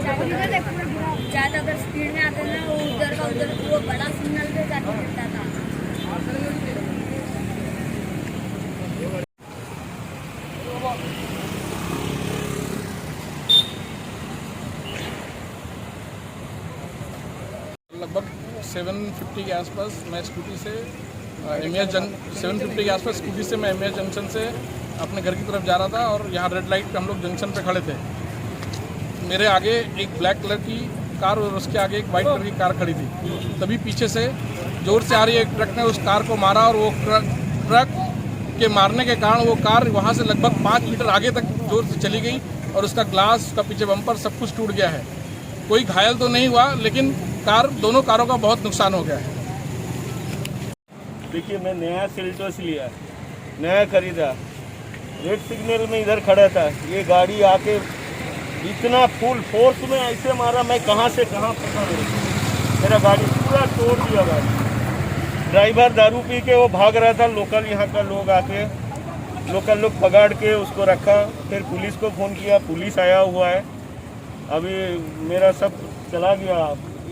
ज़्यादा अगर स्पीड में आते ना वो उधर का उधर वो बड़ा सिग्नल पे जाके मिलता था। लगभग 750 के आसपास मैं स्कूटी से एमएस 750 के आसपास स्कूटी से मैं एमएस जंक्शन से अपने घर की तरफ जा रहा था और यहाँ रेड लाइट पे हम लोग जंक्शन पे खड़े थे। मेरे आगे एक ब्लैक कलर की कार और उसके आगे एक वाइट कलर की कार खड़ी थी। तभी पीछे से जोर से आ रही एक ट्रक ने उस कार को मारा और वो ट्रक के मारने के कारण वो कार वहाँ से लगभग 5 मीटर आगे तक जोर से चली गई और उसका ग्लास, उसका पीछे बम्पर सब कुछ टूट गया है। कोई घायल तो नहीं हुआ, लेकिन दोनों कारों का बहुत नुकसान हो गया है। देखिए, मैं नया सेल्टोस लिया, नया खरीदा, रेड सिग्नल में इधर खड़ा था, ये गाड़ी आके इतना फुल फोर्स में ऐसे मारा, मैं कहाँ से कहाँ फंसा नहीं, मेरा गाड़ी पूरा तोड़ दिया। गाड़ी ड्राइवर दारू पी के वो भाग रहा था। लोकल यहाँ का लोग आके लोकल लोग पकड़ के उसको रखा, फिर पुलिस को फ़ोन किया, पुलिस आया हुआ है। अभी मेरा सब चला गया।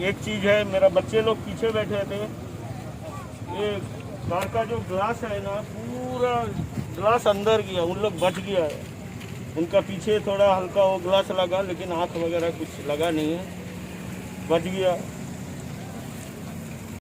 एक चीज़ है, मेरा बच्चे लोग पीछे बैठे थे, ये कार का जो ग्लास है ना, पूरा ग्लास अंदर गया, उन लोग बच गया है। उनका पीछे थोड़ा हल्का वो ग्लास लगा, लेकिन आँख वगैरह कुछ लगा नहीं है, बच गया।